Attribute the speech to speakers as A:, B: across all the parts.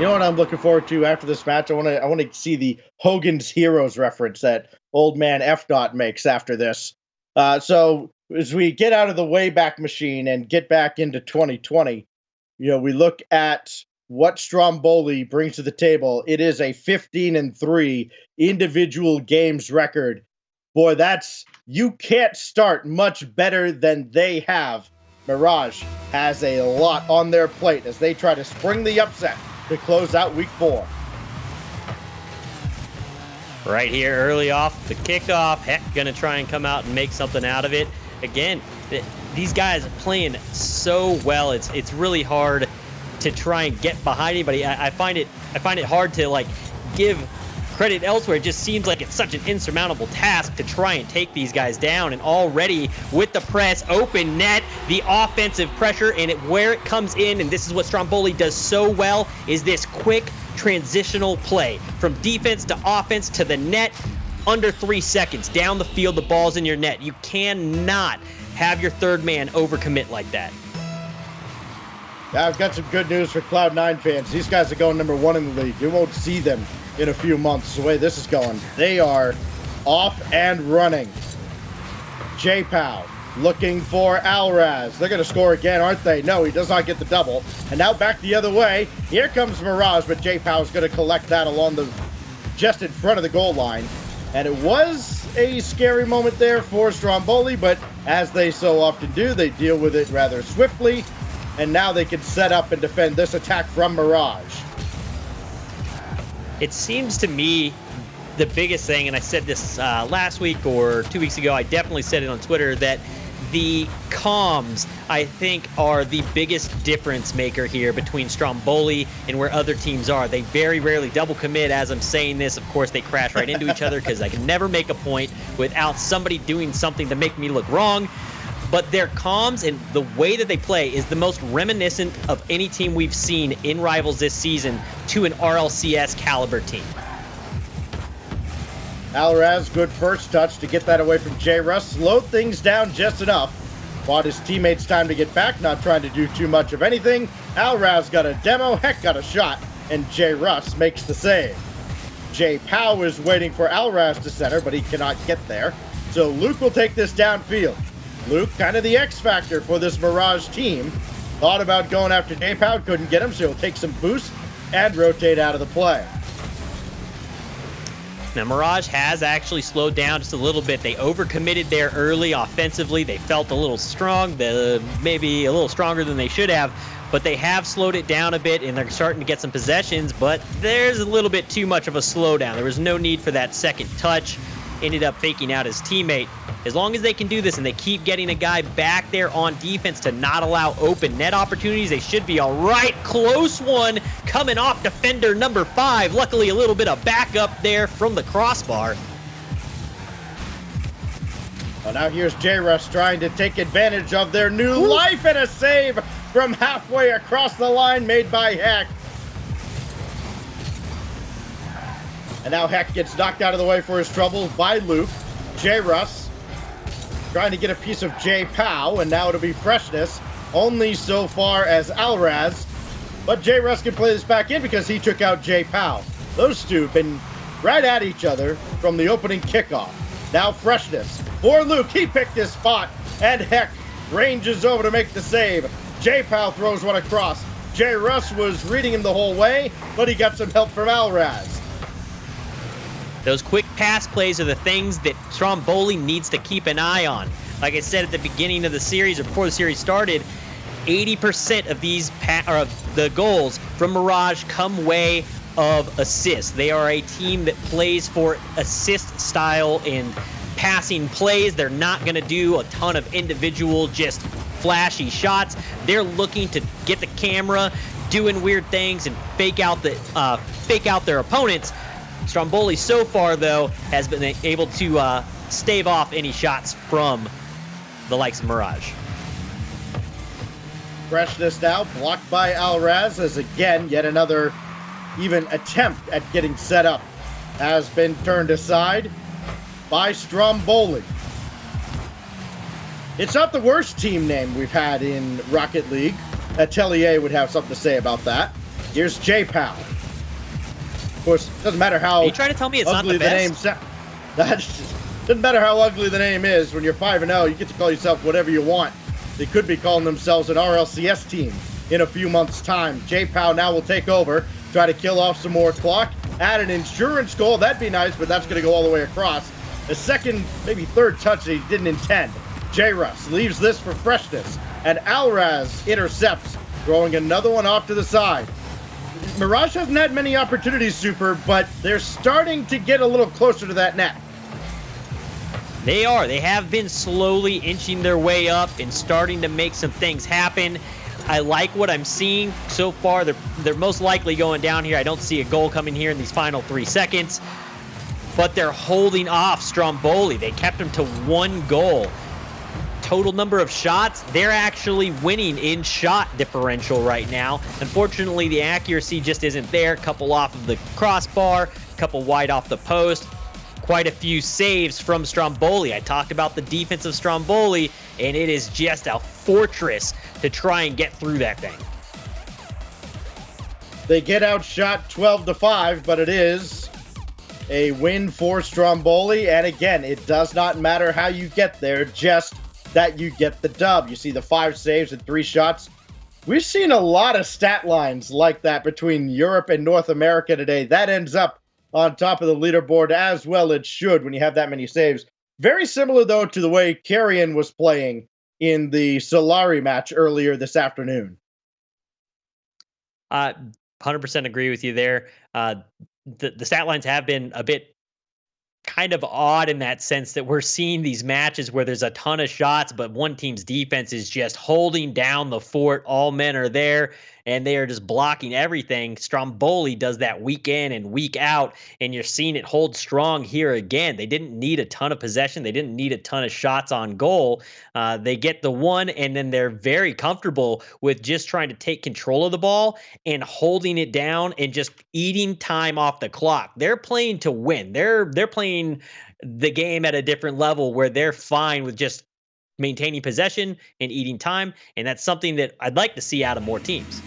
A: You know what I'm looking forward to after this match? I want to see the Hogan's Heroes reference that old man F. Dot makes after this. So as we get out of the Wayback Machine and get back into 2020, we look at what Stromboli brings to the table. It is a 15-3 individual games record. Boy, you can't start much better than they have. Mirage has a lot on their plate as they try to spring the upset to close out week 4.
B: Right here, early off the kickoff, Heck gonna try and come out and make something out of it. Again, these guys are playing so well. It's really hard to try and get behind anybody. I find it hard to give credit elsewhere. It just seems like it's such an insurmountable task to try and take these guys down. And already with the press, open net, the offensive pressure, and where it comes in, and this is what Stromboli does so well, is this quick transitional play from defense to offense to the net. Under 3 seconds down the field, the ball's in your net. You cannot have your third man overcommit like that.
A: Yeah, I've got some good news for Cloud9 fans. These guys are going number 1 in the league. You won't see them in a few months the way this is going. They are off and running. J-Pow looking for Alraz. They're going to score again, aren't they? No, he does not get the double. And now back the other way. Here comes Mirage, but J-Pow is going to collect that just in front of the goal line. And it was a scary moment there for Stromboli, but as they so often do, they deal with it rather swiftly. And now they can set up and defend this attack from Mirage.
B: It seems to me the biggest thing, and I said this last week or 2 weeks ago, I definitely said it on Twitter, that the comms, I think, are the biggest difference maker here between Stromboli and where other teams are. They very rarely double commit. As I'm saying this, of course, they crash right into each other because I can never make a point without somebody doing something to make me look wrong. But their comms and the way that they play is the most reminiscent of any team we've seen in Rivals this season to an RLCS caliber team.
A: Alraz, good first touch to get that away from J-Russ. Slowed things down just enough. Bought his teammates time to get back, not trying to do too much of anything. Alraz got a demo, Heck got a shot, and J-Russ makes the save. J-Pow is waiting for Alraz to center, but he cannot get there. So Luke will take this downfield. Luke, kind of the X factor for this Mirage team. Thought about going after J-Pow, couldn't get him, so he'll take some boost and rotate out of the play.
B: Now, Mirage has actually slowed down just a little bit. They overcommitted there early offensively. They felt a little strong, maybe a little stronger than they should have, but they have slowed it down a bit, and they're starting to get some possessions, but there's a little bit too much of a slowdown. There was no need for that second touch. Ended up faking out his teammate. As long as they can do this and they keep getting a guy back there on defense to not allow open net opportunities, they should be all right. Close one coming off defender number 5. Luckily, a little bit of backup there from the crossbar.
A: Well, now here's J-Russ trying to take advantage of their new life, and a save from halfway across the line made by Heck. And now Heck gets knocked out of the way for his trouble by Luke. J-Russ trying to get a piece of J-Pow, and now it'll be freshness only so far as Alraz. But J-Russ can play this back in because he took out J-Pow. Those two have been right at each other from the opening kickoff. Now freshness for Luke. He picked his spot, and Heck ranges over to make the save. J-Pow throws one across. J-Russ was reading him the whole way, but he got some help from Alraz.
B: Those quick pass plays are the things that Stromboli needs to keep an eye on. Like I said at the beginning of the series, or before the series started, 80% of the goals from Mirage come way of assists. They are a team that plays for assist style in passing plays. They're not going to do a ton of individual, just flashy shots. They're looking to get the camera, doing weird things, and fake out their opponents. Stromboli so far, though, has been able to stave off any shots from the likes of Mirage.
A: Freshness now blocked by Alraz as again yet another even attempt at getting set up has been turned aside by Stromboli. It's not the worst team name we've had in Rocket League. Atelier would have something to say about that. Here's J-Pow. Of course, it doesn't matter how
B: Are you trying to tell me it's not
A: ugly
B: the
A: the name
B: best?
A: doesn't matter how ugly the name is. When you're 5-0, you get to call yourself whatever you want. They could be calling themselves an RLCS team in a few months' time. J-Pow now will take over, try to kill off some more clock, add an insurance goal. That'd be nice, but that's going to go all the way across. A second, maybe third touch that he didn't intend. J-Russ leaves this for freshness, and Alraz intercepts, throwing another one off to the side. Mirage hasn't had many opportunities, Super, but they're starting to get a little closer to that net.
B: They are. They have been slowly inching their way up and starting to make some things happen. I like what I'm seeing so far. They're most likely going down here. I don't see a goal coming here in these final 3 seconds, but they're holding off Stromboli. They kept him to 1 goal. Total number of shots, they're actually winning in shot differential right now. Unfortunately, the accuracy just isn't there. Couple off of the crossbar, couple wide off the post. Quite a few saves from Stromboli. I talked about the defense of Stromboli, and it is just a fortress to try and get through that thing.
A: They get outshot 12-5, but it is a win for Stromboli. And again, it does not matter how you get there, just that you get the dub. You see the 5 saves and 3 shots. We've seen a lot of stat lines like that between Europe and North America today. That ends up on top of the leaderboard, as well it should when you have that many saves. Very similar, though, to the way Carrion was playing in the Solari match earlier this afternoon.
B: 100% agree with you there. The stat lines have been a bit kind of odd in that sense that we're seeing these matches where there's a ton of shots, but one team's defense is just holding down the fort. All men are there, and they are just blocking everything. Stromboli does that week in and week out, and you're seeing it hold strong here again. They didn't need a ton of possession. They didn't need a ton of shots on goal. They get the one, and then they're very comfortable with just trying to take control of the ball and holding it down and just eating time off the clock. They're playing to win. They're playing the game at a different level where they're fine with just maintaining possession and eating time, and that's something that I'd like to see out of more teams.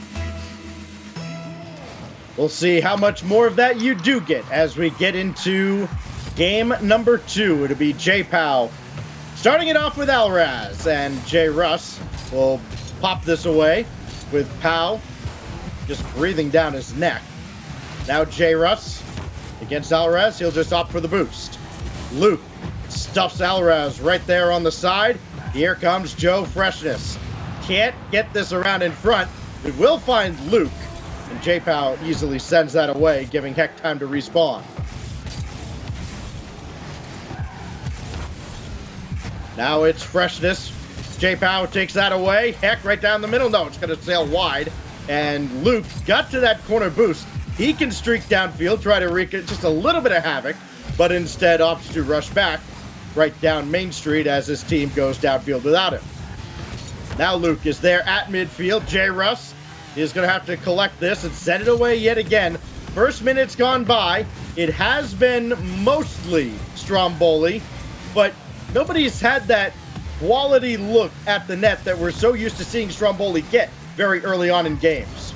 A: We'll see how much more of that you do get as we get into game number 2. It'll be J-Pow starting it off with Alraz, and J-Russ will pop this away with Pow just breathing down his neck. Now J-Russ against Alraz, he'll just opt for the boost. Luke stuffs Alraz right there on the side. Here comes Joe Freshness. Can't get this around in front. It will find Luke, and J-Pow easily sends that away, giving Heck time to respawn. Now it's Freshness. J-Pow takes that away. Heck right down the middle. No, it's going to sail wide. And Luke got to that corner boost. He can streak downfield, try to wreak just a little bit of havoc, but instead opts to rush back right down Main Street as his team goes downfield without him. Now Luke is there at midfield. J-Russ is going to have to collect this and send it away yet again. First minute's gone by. It has been mostly Stromboli, but nobody's had that quality look at the net that we're so used to seeing Stromboli get very early on in games.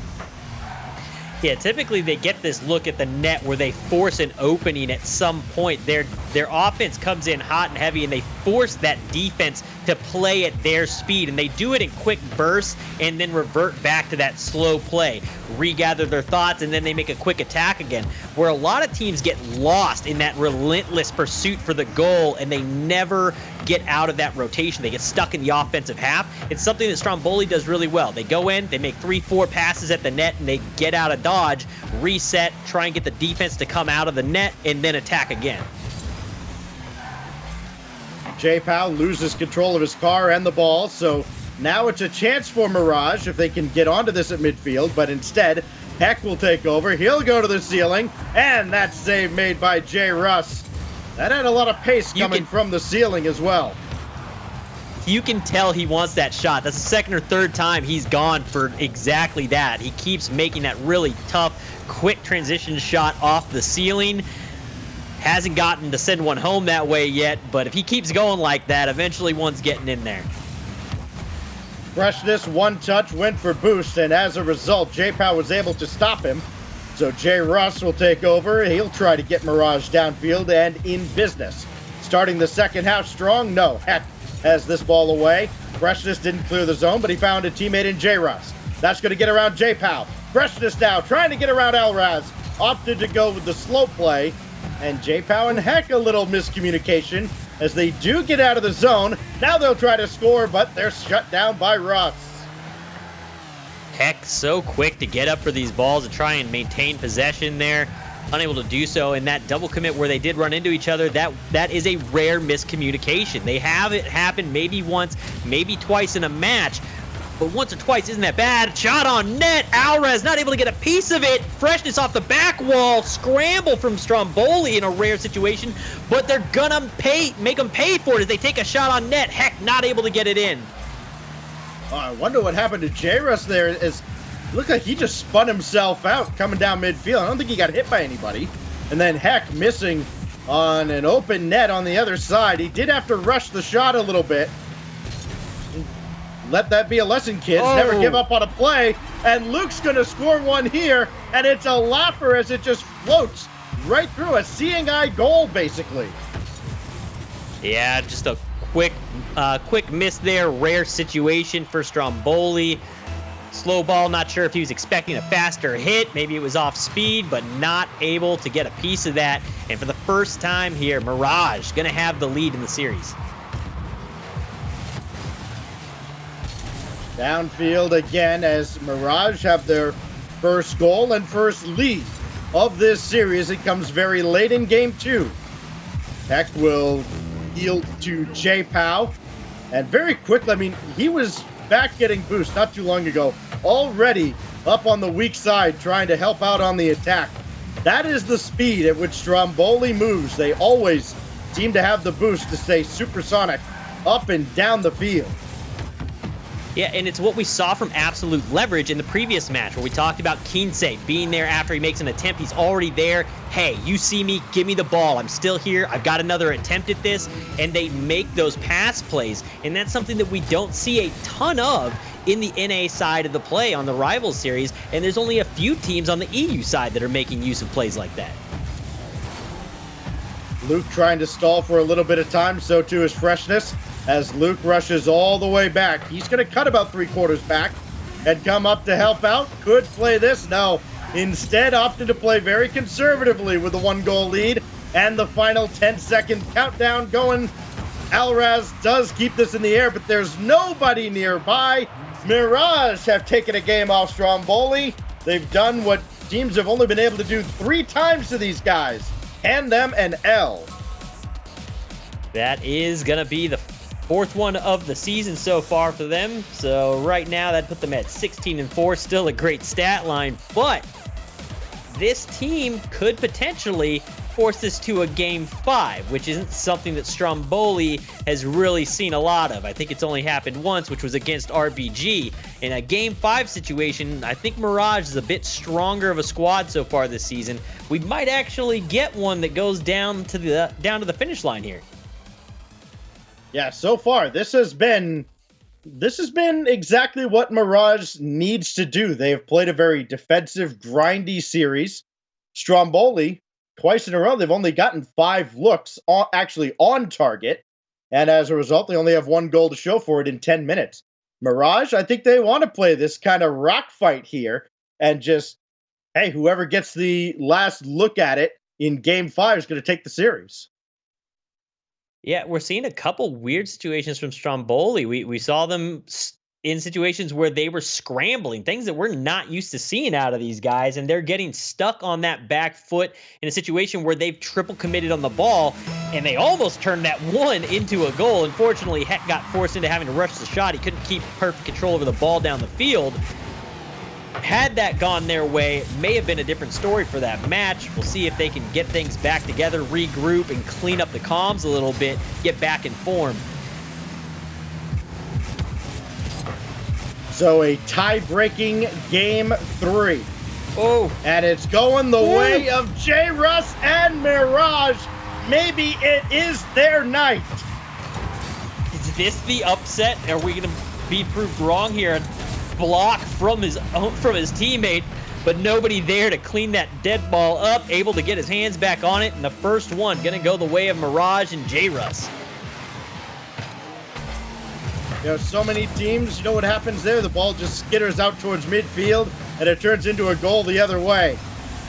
B: Yeah, typically they get this look at the net where they force an opening at some point. Their offense comes in hot and heavy, and they force that defense to play at their speed, and they do it in quick bursts and then revert back to that slow play, regather their thoughts, and then they make a quick attack again, where a lot of teams get lost in that relentless pursuit for the goal, and they never get out of that rotation. They get stuck in the offensive half. It's something that Stromboli does really well. They go in, they make 3-4 passes at the net, and they get out of dodge, reset, try and get the defense to come out of the net, and then attack again.
A: J-Pow loses control of his car and the ball, so now it's a chance for Mirage if they can get onto this at midfield, but instead, Heck will take over. He'll go to the ceiling, and that save made by J-Russ. That had a lot of pace coming from the ceiling as well.
B: You can tell he wants that shot. That's the second or third time he's gone for exactly that. He keeps making that really tough, quick transition shot off the ceiling. Hasn't gotten to send one home that way yet, but if he keeps going like that, eventually one's getting in there.
A: Freshness, one touch, went for boost, and as a result, J-Pow was able to stop him. So J. Russ will take over. He'll try to get Mirage downfield and in business. Starting the second half strong? No. Heck has this ball away. Freshness didn't clear the zone, but he found a teammate in J. Russ. That's going to get around J-Pow. Freshness now trying to get around Elraz. Opted to go with the slow play. And J-Pow and Heck a little miscommunication as they do get out of the zone. Now they'll try to score, but they're shut down by Russ.
B: Heck, so quick to get up for these balls and try and maintain possession there. Unable to do so in that double commit where they did run into each other. That is a rare miscommunication. They have it happen maybe once, maybe twice in a match, but once or twice isn't that bad. Shot on net. Alvarez not able to get a piece of it. Freshness off the back wall. Scramble from Stromboli in a rare situation, but they're gonna make them pay for it as they take a shot on net. Heck, not able to get it in.
A: I wonder what happened to J-Russ there. It looked like he just spun himself out coming down midfield. I don't think he got hit by anybody. And then Heck missing on an open net on the other side. He did have to rush the shot a little bit. Let that be a lesson, kids.
B: Oh.
A: Never give up on a play. And Luke's going to score one here. And it's a laugher as it just floats right through a seeing eye goal, basically.
B: Yeah, just a quick miss there. Rare situation for Stromboli. Slow ball, not sure if he was expecting a faster hit. Maybe it was off speed, but not able to get a piece of that. And for the first time here, Mirage going to have the lead in the series.
A: Downfield again as Mirage have their first goal and first lead of this series. It comes very late in game 2. Heck will yield to J-Pow. And very quickly, I mean, he was back getting boost not too long ago. Already up on the weak side trying to help out on the attack. That is the speed at which Stromboli moves. They always seem to have the boost to stay supersonic up and down the field.
B: Yeah, and it's what we saw from Absolute Leverage in the previous match where we talked about Kinsey being there after he makes an attempt. He's already there. Hey, you see me, give me the ball. I'm still here. I've got another attempt at this. And they make those pass plays. And that's something that we don't see a ton of in the NA side of the play on the Rivals series. And there's only a few teams on the EU side that are making use of plays like that.
A: Luke trying to stall for a little bit of time, so too is Freshness. As Luke rushes all the way back. He's going to cut about 3/4 back and come up to help out. Could play this. No. Instead, opted to play very conservatively with the 1-goal lead and the final 10-second countdown going. Alraz does keep this in the air, but there's nobody nearby. Mirage have taken a game off Stromboli. They've done what teams have only been able to do 3 times to these guys. Hand them an L.
B: That is going to be the 4th one of the season so far for them. So right now that put them at 16-4, still a great stat line, but this team could potentially force this to a game 5, which isn't something that Stromboli has really seen a lot of. I think it's only happened once, which was against RBG. In a game 5 situation, I think Mirage is a bit stronger of a squad so far this season. We might actually get one that goes down to the finish line here.
A: Yeah, so far this has been exactly what Mirage needs to do. They have played a very defensive, grindy series. Stromboli, twice in a row, they've only gotten 5 looks on target, and as a result, they only have 1 goal to show for it in 10 minutes. Mirage, I think they want to play this kind of rock fight here and just, hey, whoever gets the last look at it in game 5 is going to take the series.
B: Yeah, we're seeing a couple weird situations from Stromboli. We saw them in situations where they were scrambling, things that we're not used to seeing out of these guys, and they're getting stuck on that back foot in a situation where they've triple committed on the ball, and they almost turned that one into a goal. Unfortunately, Heck got forced into having to rush the shot. He couldn't keep perfect control over the ball down the field. Had that gone their way, it may have been a different story for that match. We'll see if they can get things back together, regroup, and clean up the comms a little bit, get back in form.
A: So a tie-breaking game 3.
B: Oh.
A: And it's going the way of J. Russ and Mirage. Maybe it is their night.
B: Is this the upset? Are we going to be proved wrong here. Block from his teammate, but nobody there to clean that dead ball up, able to get his hands back on it, and the first one gonna go the way of Mirage and J-Russ.
A: You know, so many teams, you know what happens there? The ball just skitters out towards midfield, and it turns into a goal the other way.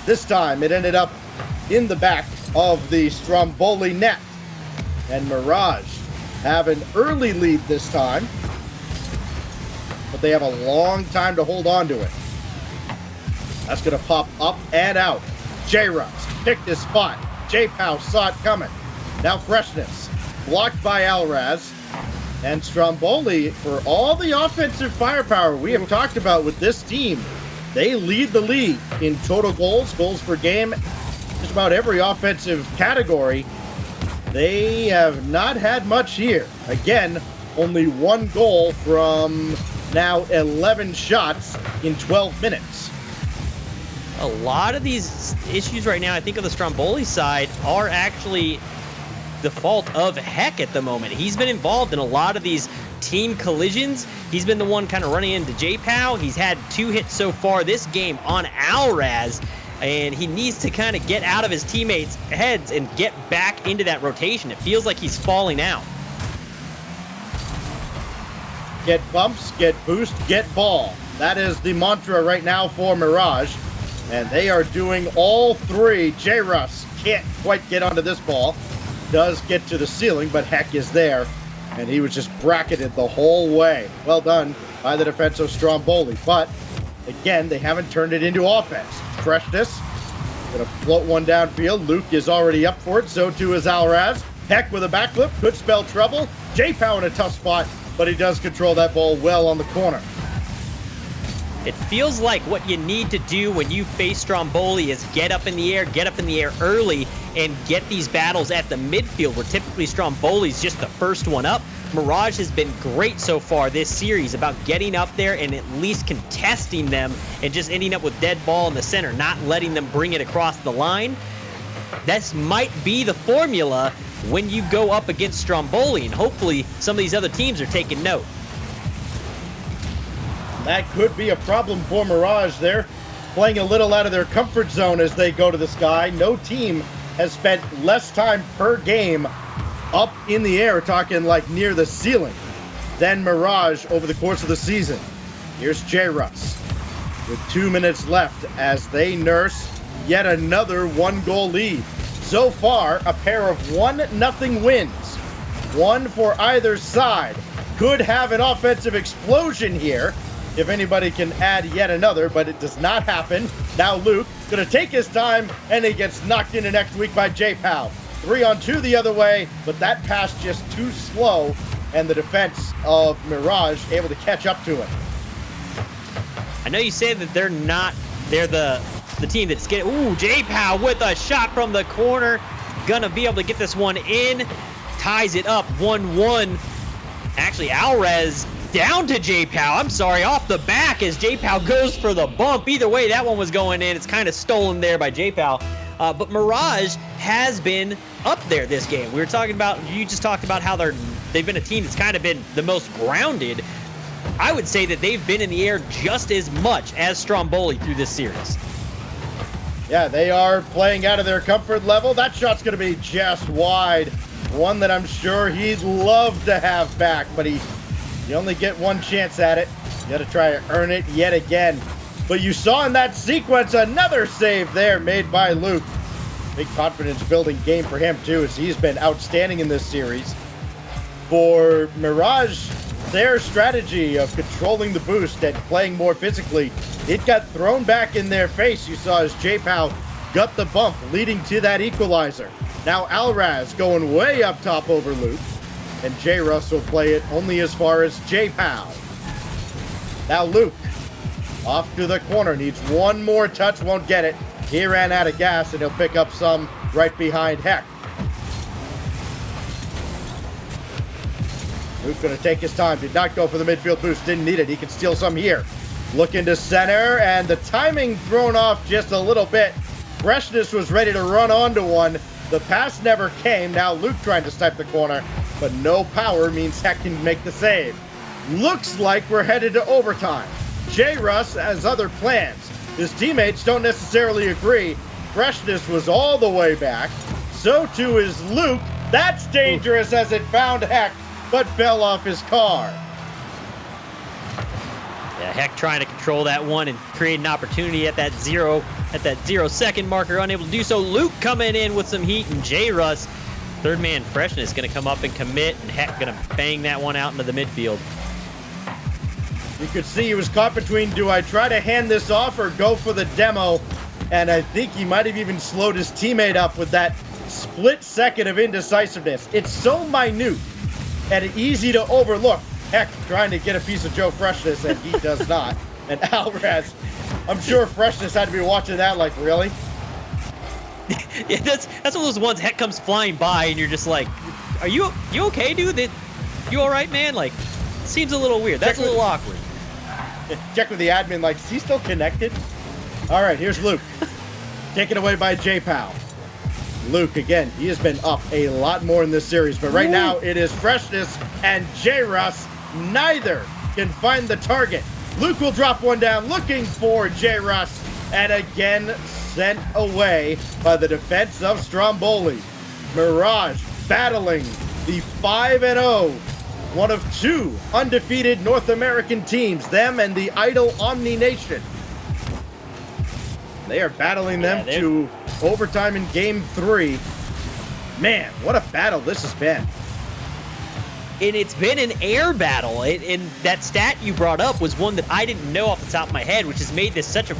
A: This time, it ended up in the back of the Stromboli net. And Mirage have an early lead this time, but they have a long time to hold on to it. That's going to pop up and out. J-Russ picked his spot. J-Pow saw it coming. Now Freshness, blocked by Alraz. And Stromboli, for all the offensive firepower we have talked about with this team, they lead the league in total goals, goals per game, just about every offensive category. They have not had much here. Again, only one goal from now 11 shots in 12 minutes.
B: A lot of these issues right now, I think, on the Stromboli side are actually the fault of Heck at the moment. He's been involved in a lot of these team collisions. He's been the one kind of running into J-Pow. He's had 2 hits so far this game on Alraz, and he needs to kind of get out of his teammates' heads and get back into that rotation. It feels like he's falling out.
A: Get bumps, get boost, get ball. That is the mantra right now for Mirage, and they are doing all three. J-Russ can't quite get onto this ball. Does get to the ceiling, but Heck is there, and he was just bracketed the whole way. Well done by the defense of Stromboli, but again, they haven't turned it into offense. Freshness gonna float one downfield. Luke is already up for it, so too is Alraz. Heck with a backflip could spell trouble. J-Pow in a tough spot, but he does control that ball well on the corner.
B: It feels like what you need to do when you face Stromboli is get up in the air early, and get these battles at the midfield, where typically Stromboli's just the first one up. Mirage has been great so far this series about getting up there and at least contesting them and just ending up with dead ball in the center, not letting them bring it across the line. This might be the formula when you go up against Stromboli, and hopefully some of these other teams are taking note.
A: That could be a problem for Mirage. They're playing a little out of their comfort zone as they go to the sky. No team has spent less time per game up in the air, talking like near the ceiling, than Mirage over the course of the season. Here's J-Russ with 2 minutes left as they nurse yet another 1-goal lead. So far, a pair of 1-0 wins. One for either side. Could have an offensive explosion here if anybody can add yet another, but it does not happen. Now Luke gonna take his time, and he gets knocked into next week by J-Pow. 3-on-2 the other way, but that pass just too slow, and the defense of Mirage able to catch up to it.
B: I know you say that they're the team that's getting, ooh, J-Pow with a shot from the corner, gonna be able to get this one in, ties it up 1-1. Actually, Alraz down to J-Pow. I'm sorry, off the back as J-Pow goes for the bump. Either way, that one was going in. It's kind of stolen there by J-Pow. But Mirage has been up there this game. You just talked about how they've been a team that's kind of been the most grounded. I would say that they've been in the air just as much as Stromboli through this series.
A: Yeah, they are playing out of their comfort level. That shot's going to be just wide. One that I'm sure he'd love to have back, but you only get one chance at it. You got to try to earn it yet again. But you saw in that sequence another save there made by Luke. Big confidence building game for him too, as he's been outstanding in this series. For Mirage, their strategy of controlling the boost and playing more physically, it got thrown back in their face. You saw as J-Pow got the bump, leading to that equalizer. Now Alraz going way up top over Luke, and J-Russ will play it only as far as J-Pow. Now Luke, off to the corner, needs one more touch, won't get it. He ran out of gas, and he'll pick up some right behind Heck. Luke gonna take his time, did not go for the midfield boost, didn't need it, he can steal some here. Looking to center, and the timing thrown off just a little bit. Freshness was ready to run onto one. The pass never came. Now Luke trying to snipe the corner, but no power means Heck can make the save. Looks like we're headed to overtime. J. Russ has other plans. His teammates don't necessarily agree. Freshness was all the way back. So too is Luke. That's dangerous as it found Heck, but fell off his car.
B: Yeah, Heck trying to control that one and create an opportunity at that 0 second marker, unable to do so. Luke coming in with some heat, and J. Russ, third man Freshness, going to come up and commit, and Heck going to bang that one out into the midfield.
A: You could see he was caught between, do I try to hand this off or go for the demo? And I think he might have even slowed his teammate up with that split second of indecisiveness. It's so minute and easy to overlook. Heck, trying to get a piece of Joe Freshness, and he does not. And Alvarez, I'm sure Freshness had to be watching that like, really?
B: Yeah, that's one of those ones. Heck comes flying by, and you're just like, "Are you okay, dude? You all right, man? Like, seems a little weird. That's a little awkward."
A: Check with the admin, like, is he still connected? All right, here's Luke, taken away by J-Pow. Luke, again, he has been up a lot more in this series, but right now it is Freshness and J-Russ. Neither can find the target. Luke will drop one down, looking for J-Russ, and again sent away by the defense of Stromboli. Mirage battling the 5-0, one of two undefeated North American teams, them and the Idle Omni Nation. They are battling them to overtime in Game 3. Man, what a battle this has been.
B: And it's been an air battle. And that stat you brought up was one that I didn't know off the top of my head, which has made this such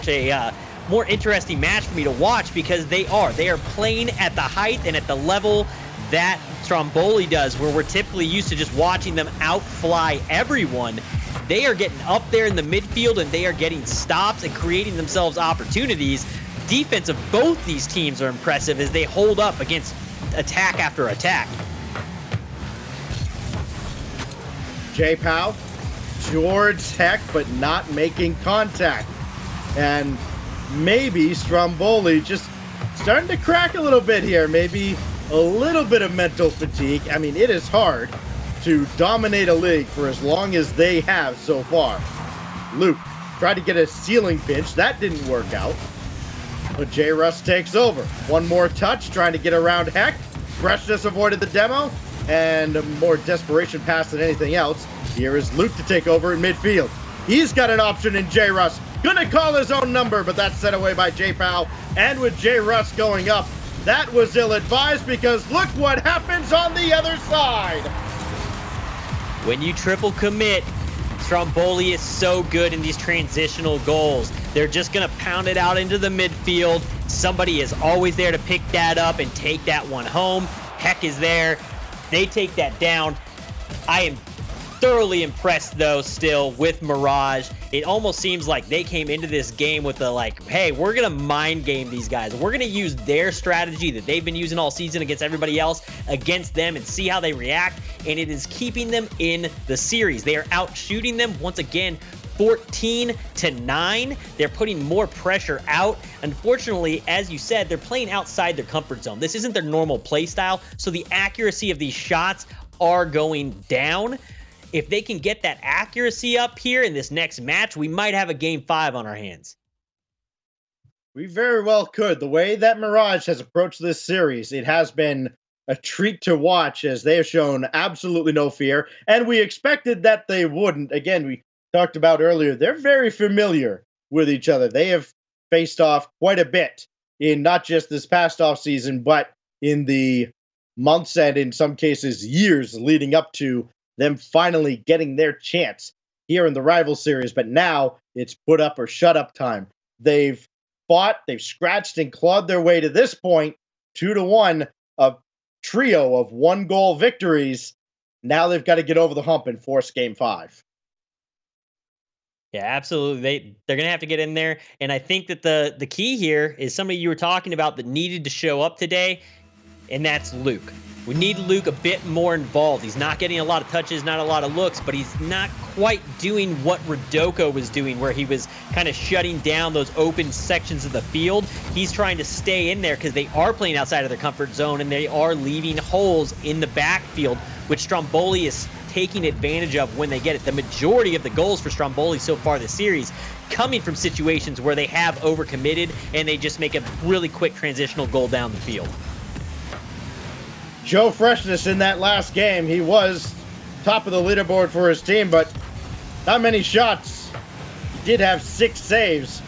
B: a more interesting match for me to watch, because they are playing at the height and at the level that Stromboli does, where we're typically used to just watching them outfly everyone. They are getting up there in the midfield, and they are getting stops and creating themselves opportunities. Defense of both these teams are impressive as they hold up against attack after attack.
A: J-Pow, George Heck, but not making contact. And maybe Stromboli just starting to crack a little bit here. Maybe a little bit of mental fatigue. I mean, it is hard to dominate a league for as long as they have so far. Luke tried to get a ceiling pinch. That didn't work out. But J. Russ takes over. One more touch, trying to get around Heck. Freshness avoided the demo, and a more desperation pass than anything else. Here is Luke to take over in midfield. He's got an option in J. Russ. Gonna call his own number, but that's set away by J-Pow. And with J. Russ going up, that was ill-advised, because look what happens on the other side.
B: When you triple commit, Stromboli is so good in these transitional goals. They're just going to pound it out into the midfield. Somebody is always there to pick that up and take that one home. Heck is there. They take that down. I am thoroughly impressed, though, still with Mirage. It almost seems like they came into this game with the, like, hey, we're going to mind game these guys. We're going to use their strategy that they've been using all season against everybody else against them and see how they react. And it is keeping them in the series. They are out shooting them once again, 14-9. They're putting more pressure out. Unfortunately, as you said, they're playing outside their comfort zone. This isn't their normal play style, so the accuracy of these shots are going down. If they can get that accuracy up here in this next match, we might have a Game 5 on our hands.
A: We very well could. The way that Mirage has approached this series, it has been a treat to watch, as they have shown absolutely no fear, and we expected that they wouldn't. Again, we talked about earlier, they're very familiar with each other. They have faced off quite a bit in not just this past offseason, but in the months and in some cases years leading up to them finally getting their chance here in the rival series. But now it's put up or shut up time. They've fought, they've scratched and clawed their way to this point, 2-1, a trio of 1-goal victories. Now they've got to get over the hump and force Game 5.
B: Yeah, absolutely. They're going to have to get in there. And I think that the key here is somebody you were talking about that needed to show up today, and that's Luke. We need Luke a bit more involved. He's not getting a lot of touches, not a lot of looks, but he's not quite doing what Rodoko was doing, where he was kind of shutting down those open sections of the field. He's trying to stay in there because they are playing outside of their comfort zone, and they are leaving holes in the backfield, which Stromboli is taking advantage of when they get it. The majority of the goals for Stromboli so far this series coming from situations where they have overcommitted and they just make a really quick transitional goal down the field.
A: Joe Freshness in that last game, he was top of the leaderboard for his team, but not many shots. He did have 6 saves.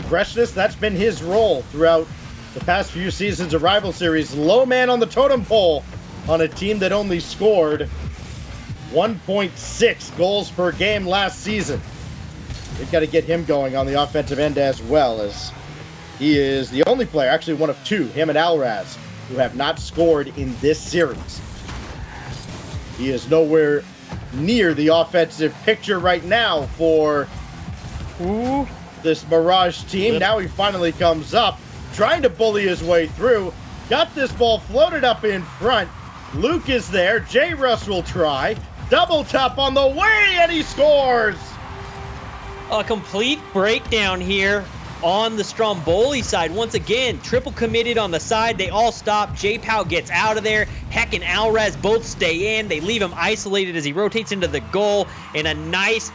A: Freshness, that's been his role throughout the past few seasons of Rival Series. Low man on the totem pole on a team that only scored 1.6 goals per game last season. They've got to get him going on the offensive end as well, as he is the only player, actually one of 2, him and Alraz, who have not scored in this series. He is nowhere near the offensive picture right now for this Mirage team. Now he finally comes up, trying to bully his way through. Got this ball floated up in front. Luke is there. J. Russ will try. Double tap on the way, and he scores!
B: A complete breakdown here on the Stromboli side. Once again, triple committed on the side. They all stop. J-Pow gets out of there. Heck and Alraz both stay in. They leave him isolated as he rotates into the goal. And a nice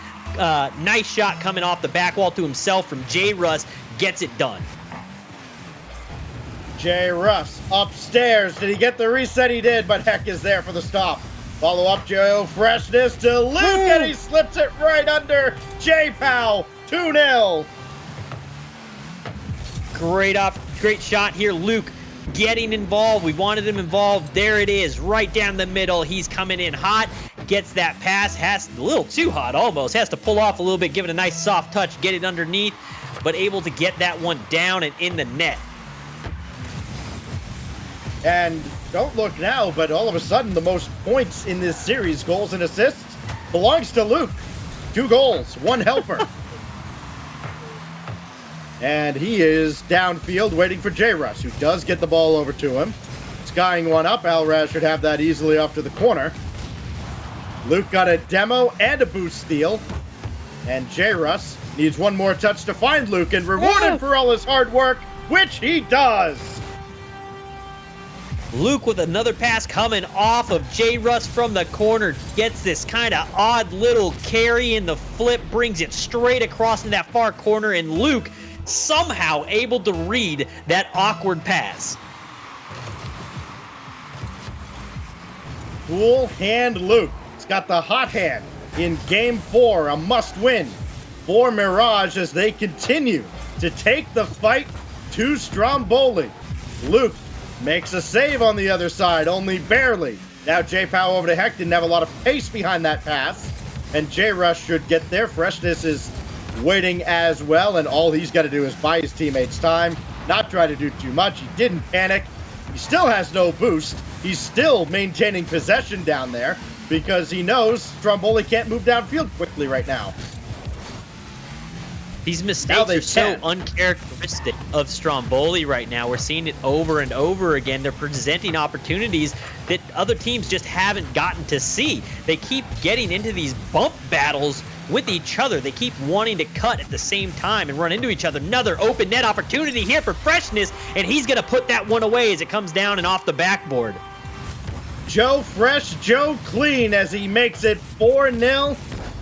B: shot coming off the back wall to himself from J. Russ gets it done.
A: J. Russ upstairs. Did he get the reset? He did, but Heck is there for the stop. Follow up Joe Freshness to Luke, and he slips it right under J-Pow. 2-0.
B: Great shot here. Luke getting involved. We wanted him involved. There it is, right down the middle. He's coming in hot. Gets that pass. Has a little too hot almost. Has to pull off a little bit, give it a nice soft touch, get it underneath, but able to get that one down and in the net.
A: And don't look now, but all of a sudden the most points in this series, goals and assists, belongs to Luke. 2 goals, 1 helper. And he is downfield waiting for J-Russ, who does get the ball over to him. Skying one up. Alraz should have that easily off to the corner. Luke got a demo and a boost steal. And J-Russ needs one more touch to find Luke and reward him for all his hard work, which he does.
B: Luke with another pass coming off of J. Russ from the corner. Gets this kind of odd little carry in the flip. Brings it straight across in that far corner. And Luke somehow able to read that awkward pass.
A: Cool hand Luke. He's got the hot hand in Game 4. A must-win for Mirage as they continue to take the fight to Stromboli. Luke makes a save on the other side, only barely. Now J-Pow over to Heck. Didn't have a lot of pace behind that pass. And J-Rush should get there. Freshness is waiting as well, and all he's got to do is buy his teammates time, not try to do too much. He didn't panic. He still has no boost. He's still maintaining possession down there because he knows Stromboli can't move downfield quickly right now.
B: These mistakes are so uncharacteristic of Stromboli right now. We're seeing it over and over again. They're presenting opportunities that other teams just haven't gotten to see. They keep getting into these bump battles with each other. They keep wanting to cut at the same time and run into each other. Another open net opportunity here for Freshness, and he's going to put that one away as it comes down and off the backboard.
A: Joe Fresh, Joe Clean as he makes it 4-0.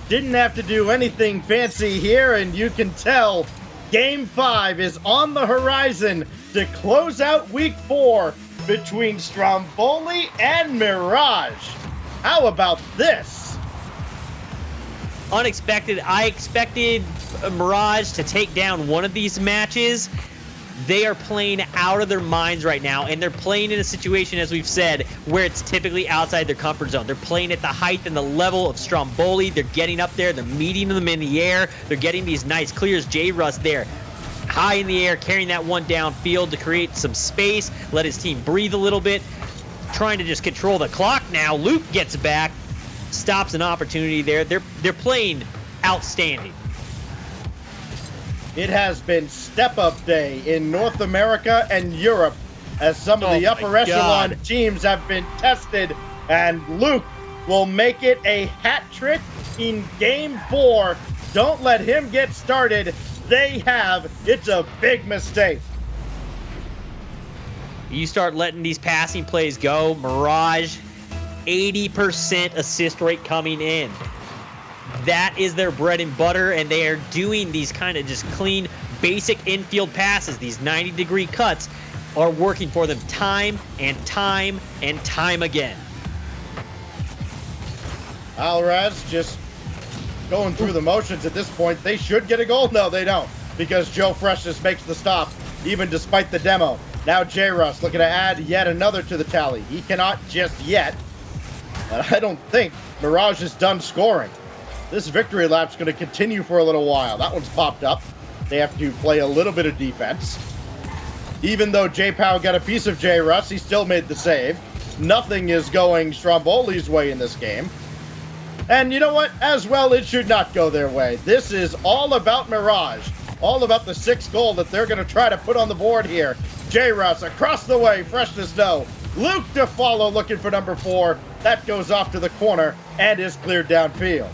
A: Didn't have to do anything fancy here, and you can tell Game 5 is on the horizon to close out Week 4 between Stromboli and Mirage. How about this?
B: Unexpected. I expected Mirage to take down one of these matches. They are playing out of their minds right now, and they're playing in a situation, as we've said, where it's typically outside their comfort zone. They're playing at the height and the level of Stromboli. They're getting up there. They're meeting them in the air. They're getting these nice clears. J-Russ there, high in the air, carrying that one downfield to create some space, let his team breathe a little bit, trying to just control the clock now. Luke gets back, stops an opportunity there. They're playing outstanding.
A: It has been step-up day in North America and Europe as some of the upper echelon teams have been tested, and Luke will make it a hat trick in Game 4. Don't let him get started. They have. It's a big mistake.
B: You start letting these passing plays go, Mirage 80% assist rate coming in. That is their bread and butter, and they are doing these kind of just clean, basic infield passes. These 90-degree cuts are working for them time and time and time again.
A: Alraz just going through the motions at this point. They should get a goal. No, they don't, because Joe Freshness makes the stop, even despite the demo. Now J-Russ looking to add yet another to the tally. He cannot just yet, but I don't think Mirage is done scoring. This victory lap's going to continue for a little while. That one's popped up. They have to play a little bit of defense. Even though J-Pow got a piece of J-Russ, he still made the save. Nothing is going Stromboli's way in this game. And you know what? As well, it should not go their way. This is all about Mirage. All about the 6th goal that they're going to try to put on the board here. J-Russ across the way. Freshness no. Luke to follow looking for number 4. That goes off to the corner and is cleared downfield.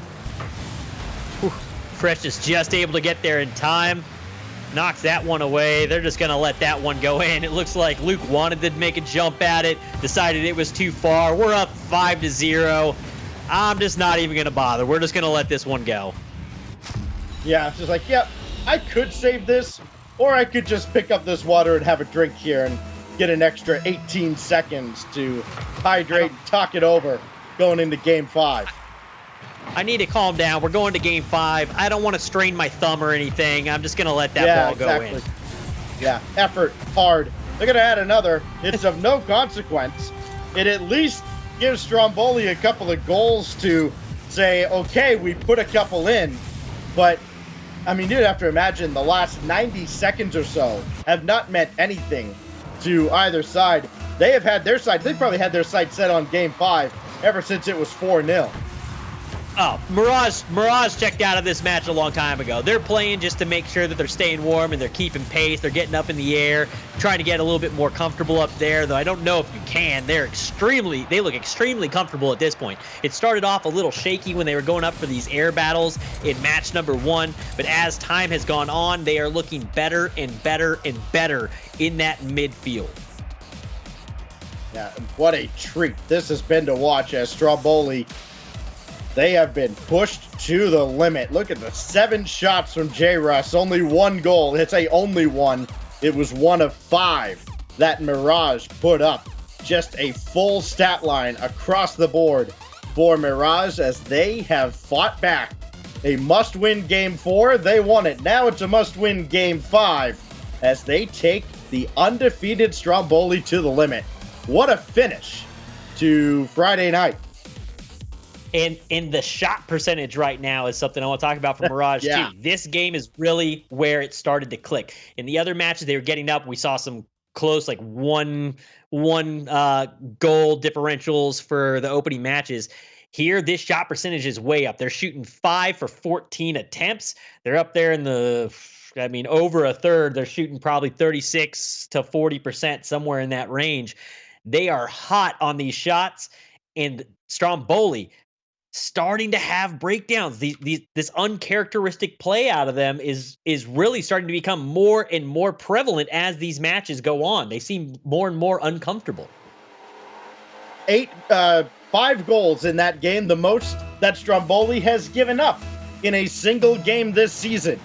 B: Freshness just able to get there in time. Knocks that one away. They're just going to let that one go in. It looks like Luke wanted to make a jump at it, decided it was too far. We're up 5-0. I'm just not even going to bother. We're just going to let this one go.
A: Yeah, it's just like, yeah, I could save this, or I could just pick up this water and have a drink here and get an extra 18 seconds to hydrate and talk it over going into Game 5.
B: I need to calm down. We're going to Game 5. I don't want to strain my thumb or anything. I'm just going to let that ball go in.
A: Yeah, effort, hard. They're going to add another. It's of no consequence. It at least gives Stromboli a couple of goals to say, okay, we put a couple in. But, I mean, you'd have to imagine the last 90 seconds or so have not meant anything to either side. They have had their side. They probably had their sights set on Game 5 ever since it was 4-0.
B: Oh, Mirage checked out of this match a long time ago. They're playing just to make sure that they're staying warm and they're keeping pace. They're getting up in the air, trying to get a little bit more comfortable up there, though I don't know if you can. They look extremely comfortable at this point. It started off a little shaky when they were going up for these air battles in match number 1, but as time has gone on, they are looking better and better and better in that midfield.
A: Yeah, what a treat this has been to watch as Stromboli. They have been pushed to the limit. Look at the 7 shots from J-Russ. Only 1 goal. It's only 1. It was 1 of 5 that Mirage put up. Just a full stat line across the board for Mirage as they have fought back. A must-win Game 4. They won it. Now it's a must-win Game 5 as they take the undefeated Stromboli to the limit. What a finish to Friday night.
B: And in the shot percentage right now is something I want to talk about for Mirage too. This game is really where it started to click. In the other matches, they were getting up. We saw some close, like one goal differentials for the opening matches. Here, this shot percentage is way up. They're shooting 5 for 14 attempts. They're up there in over a third. They're shooting probably 36 to 40%, somewhere in that range. They are hot on these shots, and Stromboli starting to have breakdowns. This uncharacteristic play out of them is really starting to become more and more prevalent as these matches go on. They seem more and more uncomfortable.
A: 5 goals in that game, the most that Stromboli has given up in a single game this season.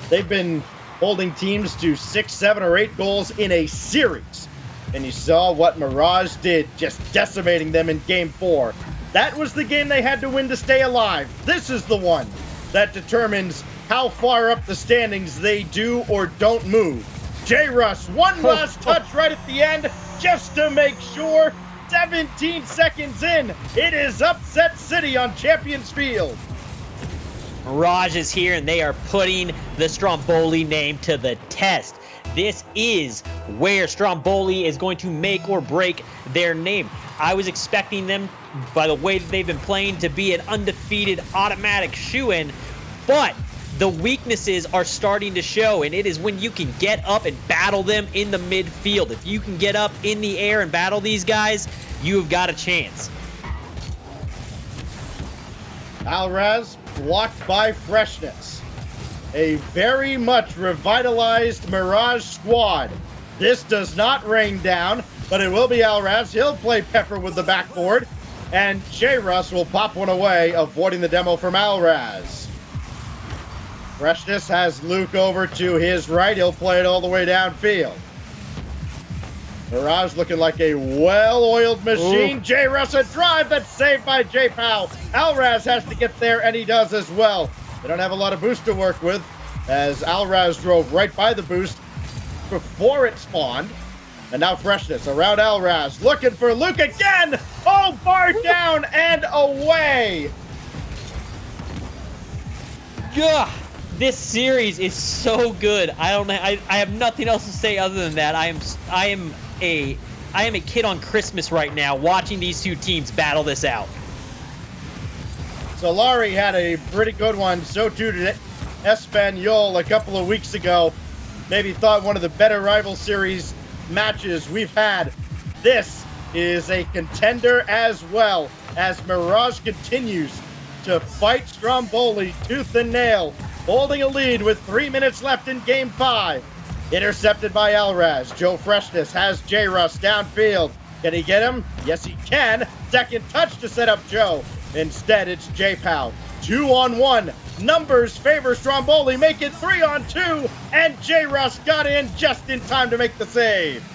A: They've been holding teams to 6, 7, or 8 goals in a series. And you saw what Mirage did, just decimating them in Game 4. That was the game they had to win to stay alive. This is the one that determines how far up the standings they do or don't move. J-Russ, one last touch right at the end, just to make sure. 17 seconds in, it is Upset City on Champions Field.
B: Mirage is here, and they are putting the Stromboli name to the test. This is where Stromboli is going to make or break their name. I was expecting them, by the way that they've been playing, to be an undefeated automatic shoo-in, but the weaknesses are starting to show, and it is when you can get up and battle them in the midfield. If you can get up in the air and battle these guys, you've got a chance.
A: Alraz blocked by Freshness. A very much revitalized Mirage squad. This does not rain down, but it will be Alraz. He'll play Pepper with the backboard. and J-Russ will pop one away, avoiding the demo from Alraz. Freshness has Luke over to his right. He'll play it all the way downfield. Mirage looking like a well-oiled machine. J-Russ a drive that's saved by J-Pow. Alraz has to get there, and he does as well. They don't have a lot of boost to work with, as Alraz drove right by the boost before it spawned. And now Freshness around Alraz, looking for Luke again. Oh, bar down and away.
B: Yeah, this series is so good. I don't know. I have nothing else to say other than that. I am a kid on Christmas right now, watching these two teams battle this out.
A: Solari had a pretty good one. So too did Espanol a couple of weeks ago. Maybe thought one of the better rival series matches we've had. This is a contender as well, as Mirage continues to fight Stromboli tooth and nail, holding a lead with 3 minutes left in Game 5. Intercepted by Alraz. Joe Freshness has J-Russ downfield. Can he get him? Yes, he can. Second touch to set up Joe. Instead, it's J-Pow. 2-on-1. Numbers favor Stromboli, make it 3-on-2, and J-Russ got in just in time to make the save.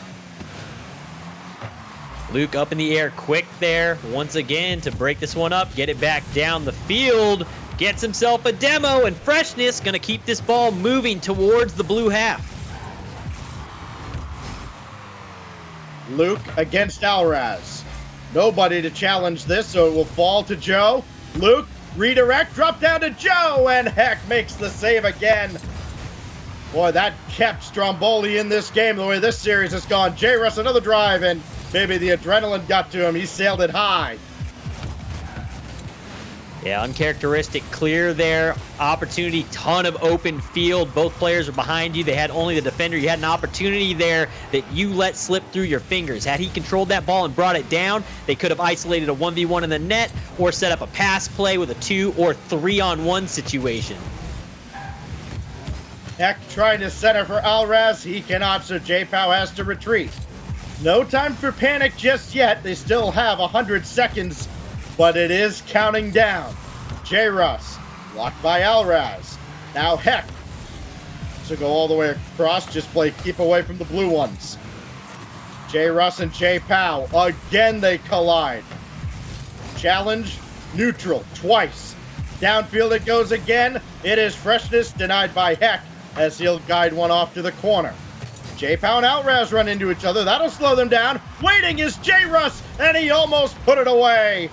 B: Luke up in the air quick there, once again to break this one up, get it back down the field, gets himself a demo, and Freshness gonna keep this ball moving towards the blue half.
A: Luke against Alraz. Nobody to challenge this, so it will fall to Joe. Luke, redirect, drop down to Joe, and Heck makes the save again. Boy, that kept Stromboli in this game the way this series has gone. J-Russ another drive, and maybe the adrenaline got to him. He sailed it high.
B: Yeah, uncharacteristic clear there. Opportunity, ton of open field. Both players are behind you. They had only the defender. You had an opportunity there that you let slip through your fingers. Had he controlled that ball and brought it down, they could have isolated a 1v1 in the net or set up a pass play with a 2 or 3-on-1 situation.
A: Heck trying to center for Alraz. He cannot, so J-Pow has to retreat. No time for panic just yet. They still have 100 seconds, but it is counting down. J-Russ, blocked by Alraz. Now Heck. So go all the way across, just play keep away from the blue ones. J-Russ and J-Pow, again they collide. Challenge, neutral, twice. Downfield it goes again. It is Freshness, denied by Heck, as he'll guide one off to the corner. J-Pow and Alraz run into each other. That'll slow them down. Waiting is J-Russ, and he almost put it away.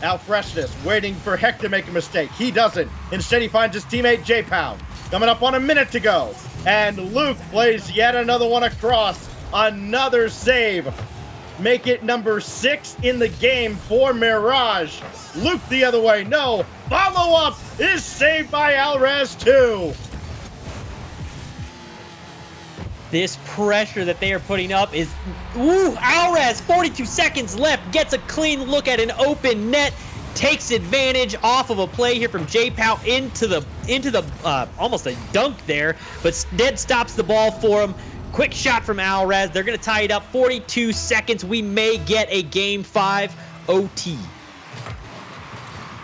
A: Now Freshness waiting for Heck to make a mistake. He doesn't. Instead, he finds his teammate J-Pow. Coming up on a minute to go. And Luke plays yet another one across. Another save. Make it number 6 in the game for Mirage. Luke the other way. No. Follow-up is saved by Alraz too.
B: This pressure that they are putting up is, Alraz, 42 seconds left, gets a clean look at an open net, takes advantage off of a play here from J-Pow into the almost a dunk there, but dead stops the ball for him. Quick shot from Alraz. They're going to tie it up. 42 seconds. We may get a Game 5 OT.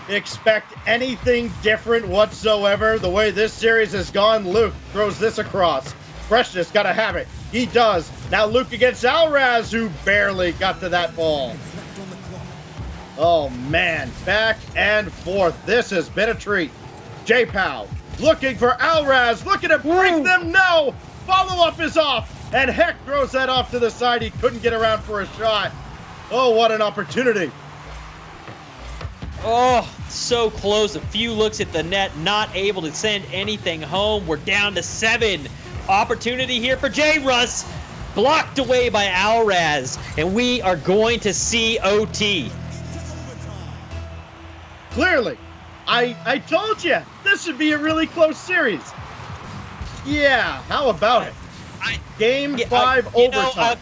A: Expect anything different whatsoever. The way this series has gone, Luke throws this across. Freshness got to have it. He does. Now Luke against Alraz, who barely got to that ball. Oh, man. Back and forth. This has been a treat. J-Pow looking for Alraz. Looking to break them. No. Follow-up is off. And Heck throws that off to the side. He couldn't get around for a shot. Oh, what an opportunity.
B: Oh, so close. A few looks at the net. Not able to send anything home. We're down to 7. Opportunity here for J-Russ, blocked away by Alraz, and we are going to see OT.
A: Clearly, I told you this would be a really close series. Yeah, how about it? Game 5 overtime.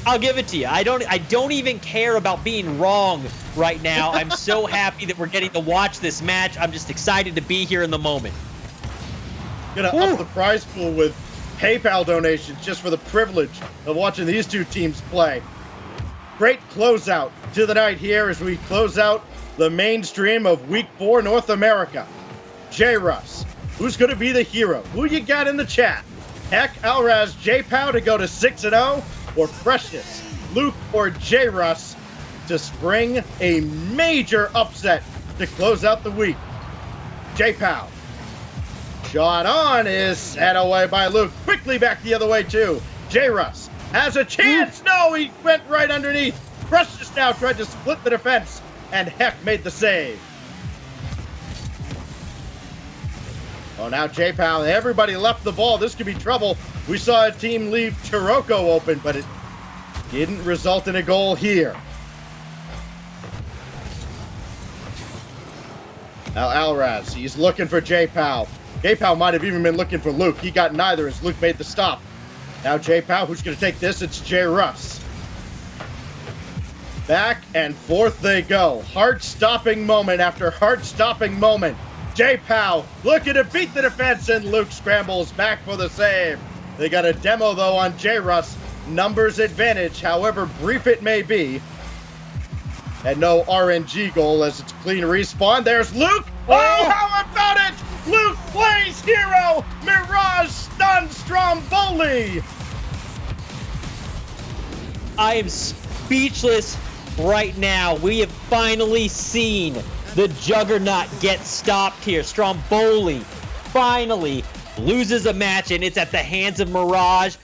B: I'll give it to you. I don't even care about being wrong right now. I'm so happy that we're getting to watch this match. I'm just excited to be here in the moment.
A: Gonna up the prize pool with PayPal donations just for the privilege of watching these two teams play. Great closeout to the night here as we close out the mainstream of Week 4 North America. J. Russ, who's going to be the hero? Who you got in the chat? Heck, Alraz, J-Pow to go to 6-0, or Precious, Luke, or J. Russ to spring a major upset to close out the week? J-Pow. Shot on is set away by Luke. Quickly back the other way, too. J. Russ has a chance. No, he went right underneath. Precious now tried to split the defense, and Heck made the save. Oh, now J-Pow, everybody left the ball. This could be trouble. We saw a team leave Taroko open, but it didn't result in a goal here. Now Alraz, he's looking for J-Pow. J-Pow might have even been looking for Luke. He got neither as Luke made the stop. Now J-Pow, who's going to take this? It's J. Russ. Back and forth they go. Heart-stopping moment after heart-stopping moment. J-Pow looking to beat the defense, and Luke scrambles back for the save. They got a demo, though, on J. Russ. Numbers advantage, however brief it may be. And no RNG goal as it's clean respawn. There's Luke. Oh, how about it? Luke plays hero. Mirage stuns Stromboli.
B: I am speechless right now. We have finally seen the juggernaut get stopped here. Stromboli finally loses a match, and it's at the hands of Mirage.